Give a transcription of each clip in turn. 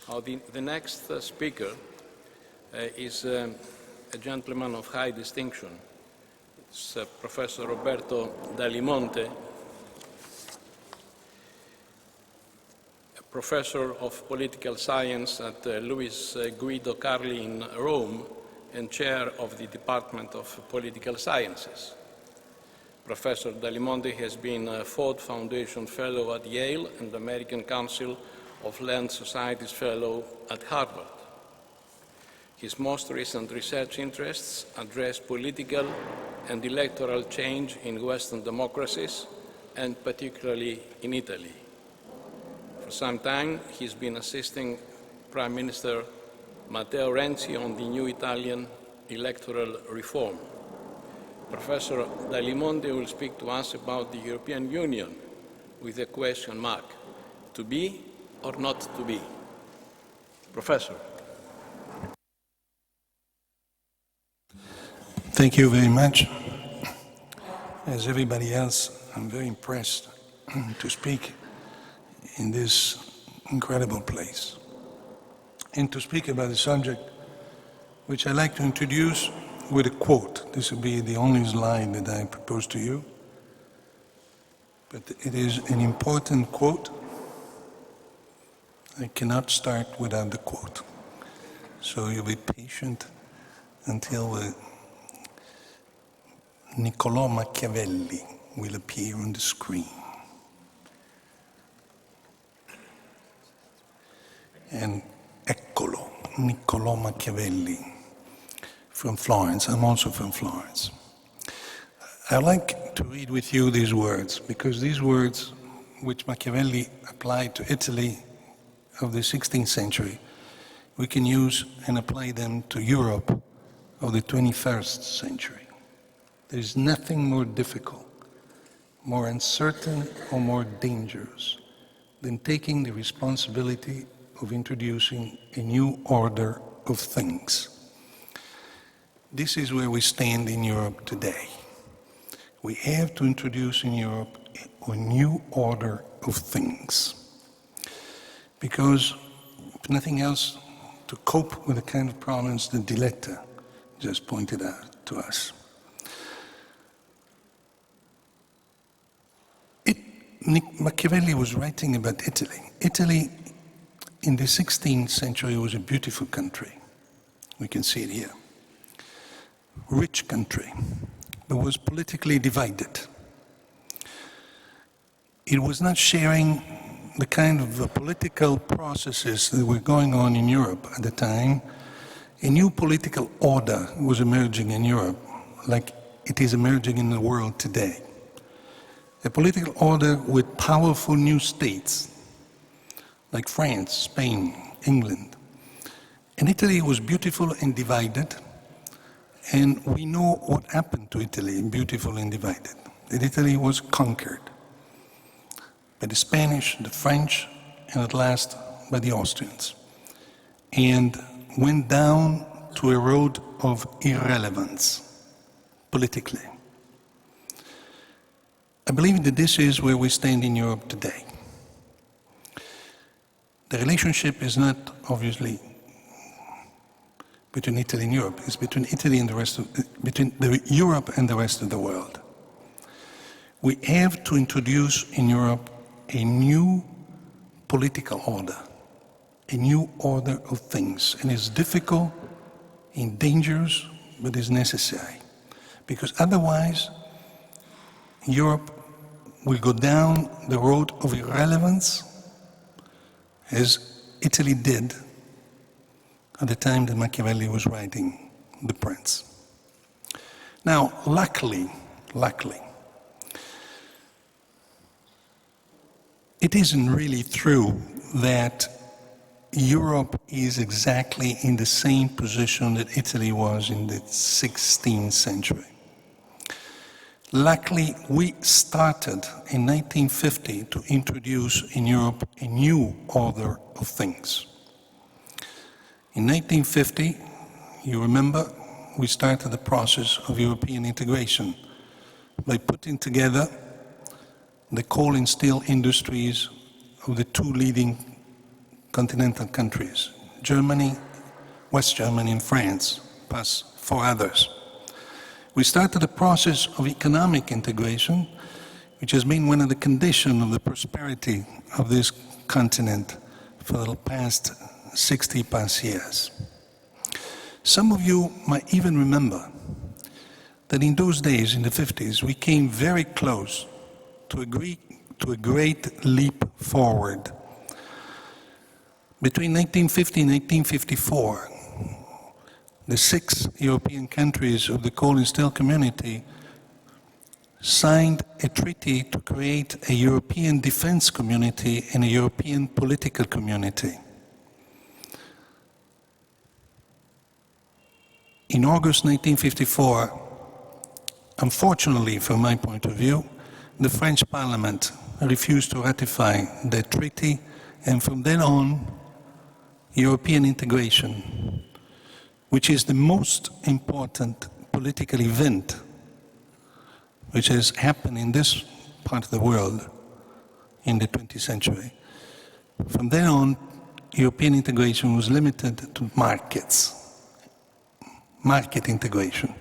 The next speaker is a gentleman of high distinction. It's Professor Roberto Dalimonte, a professor of political science at Luis Guido Carli in Rome and chair of the Department of Political Sciences. Professor Dalimonte has been a Ford Foundation Fellow at Yale and the American Council of Land Societies Fellow at Harvard. His most recent research interests address political and electoral change in Western democracies, and particularly in Italy. For some time, he's been assisting Prime Minister Matteo Renzi on the new Italian electoral reform. Professor Dalimonte will speak to us about the European Union with a question mark: to be or not to be? Professor. Thank you very much. As everybody else, I'm very impressed to speak in this incredible place and to speak about a subject which I'd like to introduce with a quote. This will be the only slide that I propose to you, but it is an important quote. I cannot start without the quote, so you'll be patient until Niccolò Machiavelli will appear on the screen. And eccolo, Niccolò Machiavelli from Florence. I'm also from Florence. I'd like to read with you these words, because these words, which Machiavelli applied to Italy of the 16th century, we can use and apply them to Europe of the 21st century. There is nothing more difficult, more uncertain, or more dangerous than taking the responsibility of introducing a new order of things. This is where we stand in Europe today. We have to introduce in Europe a new order of things. Because, if nothing else, to cope with the kind of problems that Diletta just pointed out to us. Machiavelli was writing about Italy. Italy in the 16th century was a beautiful country. We can see it here. Rich country, but was politically divided. It was not sharing the kind of political processes that were going on in Europe at the time. A new political order was emerging in Europe, like it is emerging in the world today. A political order with powerful new states, like France, Spain, England. And Italy was beautiful and divided, and we know what happened to Italy, beautiful and divided. That Italy was conquered by the Spanish, the French, and at last by the Austrians, and went down to a road of irrelevance, politically. I believe that this is where we stand in Europe today. The relationship is not, obviously, between Italy and Europe. It's between Italy and the rest of, between Europe and the rest of the world. We have to introduce in Europe a new political order, a new order of things. And it's difficult and dangerous, but it's necessary. Because otherwise, Europe will go down the road of irrelevance, as Italy did at the time that Machiavelli was writing The Prince. Now, luckily, it isn't really true that Europe is exactly in the same position that Italy was in the 16th century. Luckily, we started in 1950 to introduce in Europe a new order of things. In 1950, you remember, we started the process of European integration by putting together the coal and steel industries of the two leading continental countries, Germany, West Germany and France, plus 4 others. We started a process of economic integration, which has been one of the conditions of the prosperity of this continent for the past 60 plus years. Some of you might even remember that in those days, in the 50s, we came very close to a great leap forward. Between 1950 and 1954, the 6 European countries of the coal and steel community signed a treaty to create a European defense community and a European political community. In August 1954, unfortunately from my point of view, the French Parliament refused to ratify the treaty, and from then on, European integration, which is the most important political event which has happened in this part of the world in the 20th century. From then on, European integration was limited to markets, market integration.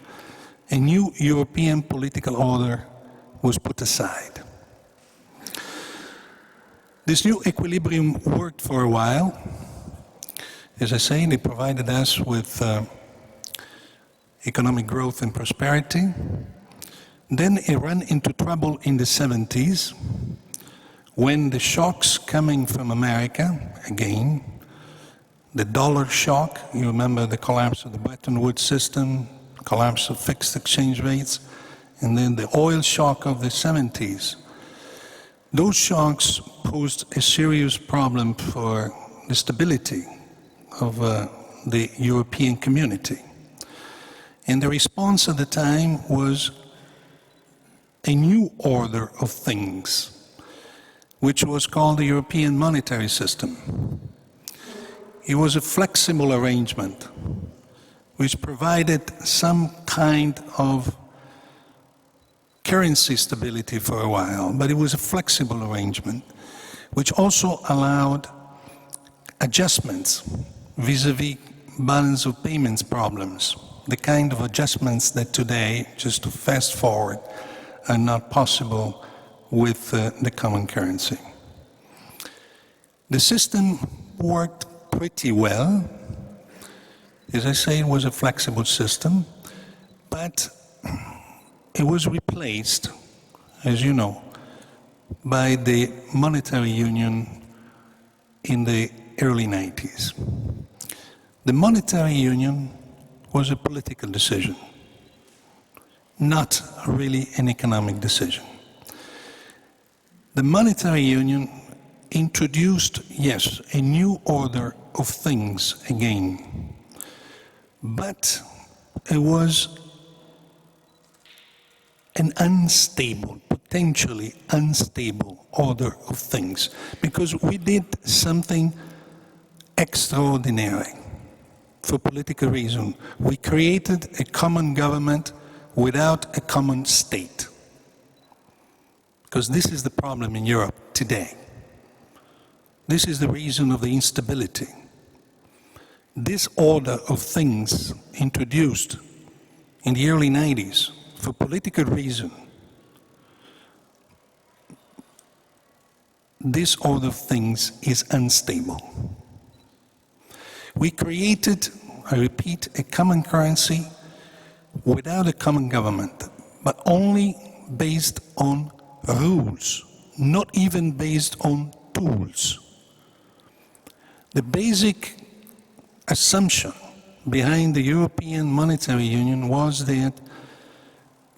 A new European political order was put aside. This new equilibrium worked for a while. As I say, they provided us with economic growth and prosperity. Then it ran into trouble in the 70s when the shocks coming from America, again, the dollar shock, you remember the collapse of the Bretton Woods system, collapse of fixed exchange rates, and then the oil shock of the 70s. Those shocks posed a serious problem for the stability of the European community. And the response at the time was a new order of things, which was called the European monetary system. It was a flexible arrangement which provided some kind of currency stability for a while, but it was a flexible arrangement which also allowed adjustments vis-à-vis balance of payments problems, the kind of adjustments that today, just to fast forward, are not possible with the common currency. The system worked pretty well. As I say, it was a flexible system, but it was replaced, as you know, by the monetary union in the early 90s. The monetary union was a political decision, not really an economic decision. The monetary union introduced, yes, a new order of things again, but it was an unstable, potentially unstable order of things, because we did something extraordinary for political reason. We created a common government without a common state. Because this is the problem in Europe today. This is the reason of the instability. This order of things introduced in the early 90s for political reason, this order of things is unstable. We created, I repeat, a common currency without a common government, but only based on rules, not even based on tools. The basic assumption behind the European Monetary Union was that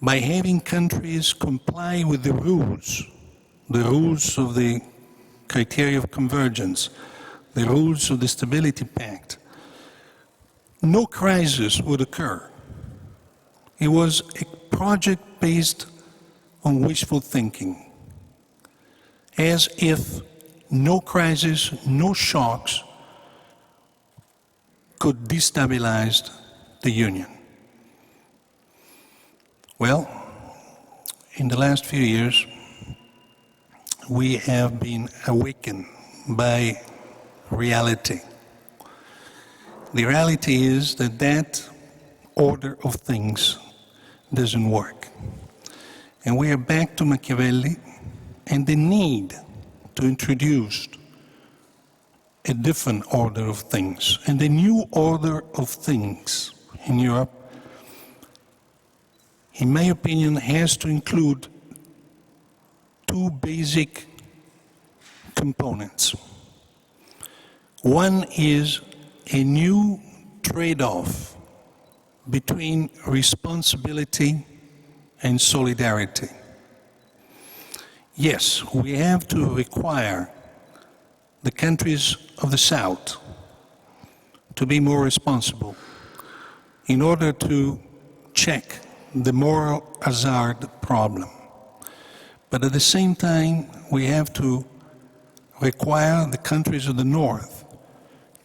by having countries comply with the rules of the criteria of convergence, the rules of the Stability Pact, no crisis would occur. It was a project based on wishful thinking, as if no crisis, no shocks could destabilize the Union. Well, in the last few years, we have been awakened by reality. The reality is that that order of things doesn't work. And we are back to Machiavelli and the need to introduce a different order of things. And the new order of things in Europe, in my opinion, has to include two basic components. One is a new trade-off between responsibility and solidarity. Yes, we have to require the countries of the South to be more responsible in order to check the moral hazard problem. But at the same time, we have to require the countries of the North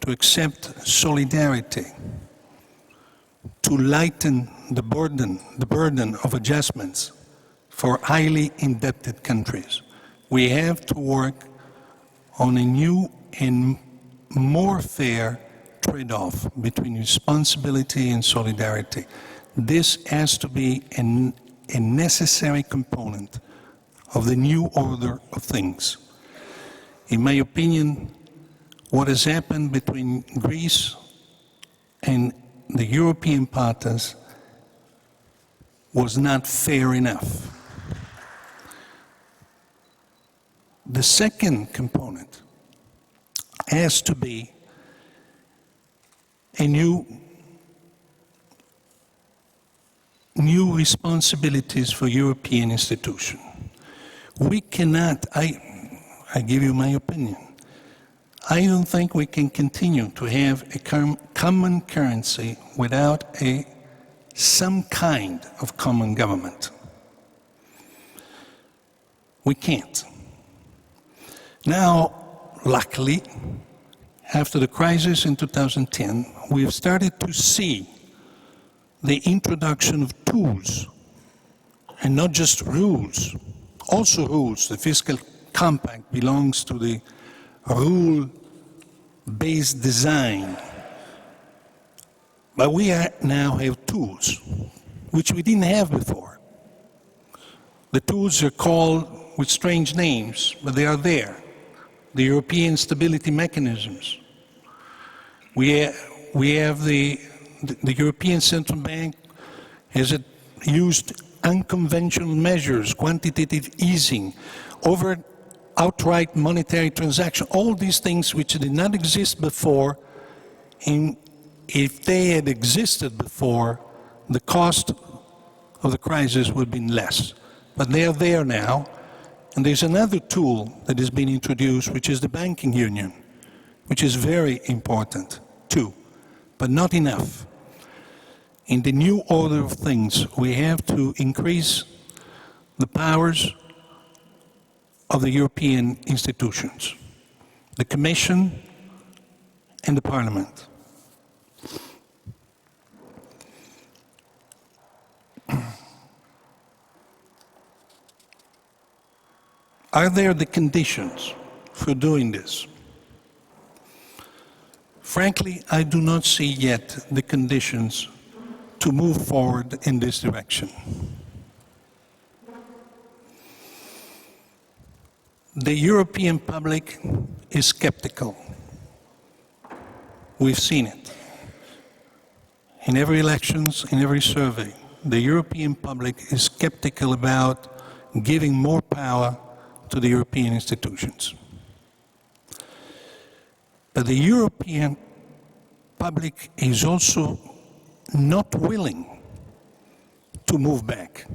to accept solidarity, to lighten the burden of adjustments for highly indebted countries. We have to work on a new and more fair trade-off between responsibility and solidarity. This has to be a necessary component of the new order of things. In my opinion, what has happened between Greece and the European partners was not fair enough. The second component has to be a new responsibilities for European institutions. We cannot, I give you my opinion, I don't think we can continue to have a common currency without some kind of common government. We can't. Now, luckily, after the crisis in 2010, we have started to see the introduction of tools, and not just rules, also rules. The fiscal compact belongs to the rule-based design. But we now have tools, which we didn't have before. The tools are called with strange names, but they are there. The European stability mechanisms. We have the European Central Bank has used unconventional measures, quantitative easing, outright monetary transaction, all these things which did not exist before, and if they had existed before, the cost of the crisis would have been less. But they are there now, and there's another tool that has been introduced, which is the banking union, which is very important too, but not enough. In the new order of things, we have to increase the powers of the European institutions, the Commission and the Parliament. Are there the conditions for doing this? Frankly, I do not see yet the conditions to move forward in this direction. The European public is skeptical. We've seen it. In every elections, in every survey, the European public is skeptical about giving more power to the European institutions. But the European public is also not willing to move back.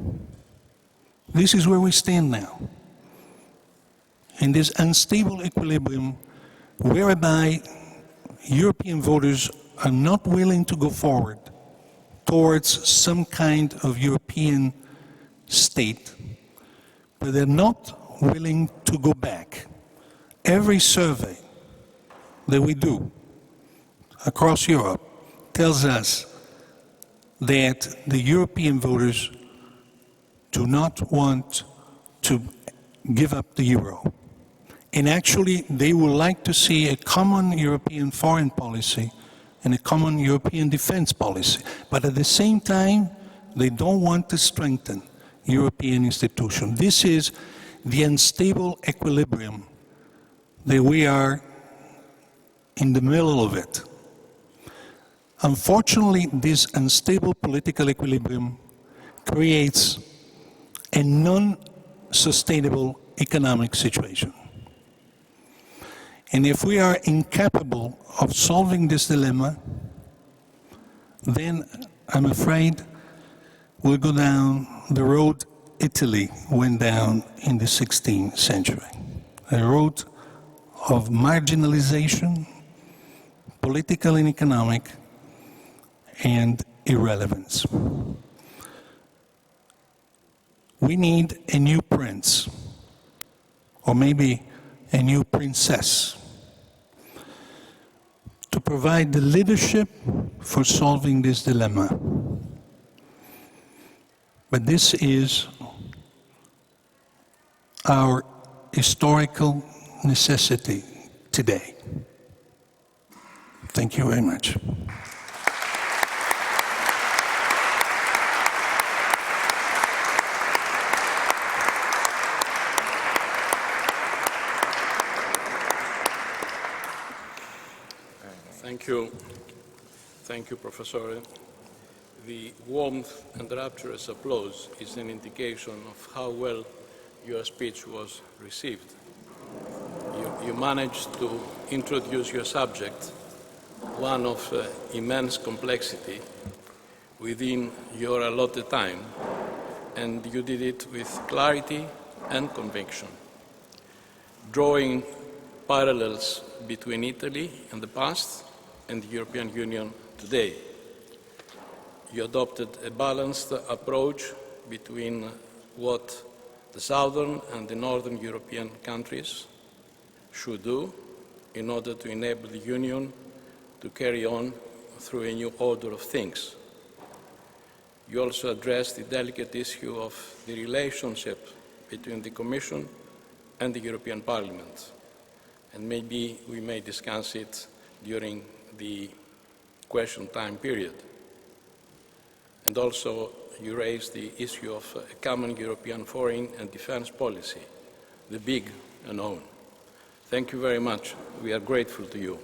This is where we stand now. In this unstable equilibrium whereby European voters are not willing to go forward towards some kind of European state, but they're not willing to go back. Every survey that we do across Europe tells us that the European voters do not want to give up the euro. And actually, they would like to see a common European foreign policy and a common European defense policy. But at the same time, they don't want to strengthen European institutions. This is the unstable equilibrium that we are in the middle of it. Unfortunately, this unstable political equilibrium creates a non-sustainable economic situation. And if we are incapable of solving this dilemma, then I'm afraid we'll go down the road Italy went down in the 16th century, a road of marginalization, political and economic, and irrelevance. We need a new prince, or maybe a new princess, to provide the leadership for solving this dilemma. But this is our historical necessity today. Thank you very much. Thank you. Thank you, Professor. The warmth and rapturous applause is an indication of how well your speech was received. You managed to introduce your subject, one of immense complexity, within your allotted time, and you did it with clarity and conviction, drawing parallels between Italy in the past and the European Union today. You adopted a balanced approach between what the southern and the northern European countries should do in order to enable the Union to carry on through a new order of things. You also addressed the delicate issue of the relationship between the Commission and the European Parliament, and maybe we may discuss it during the question time period. And also, you raised the issue of a common European foreign and defense policy, the big unknown. Thank you very much. We are grateful to you.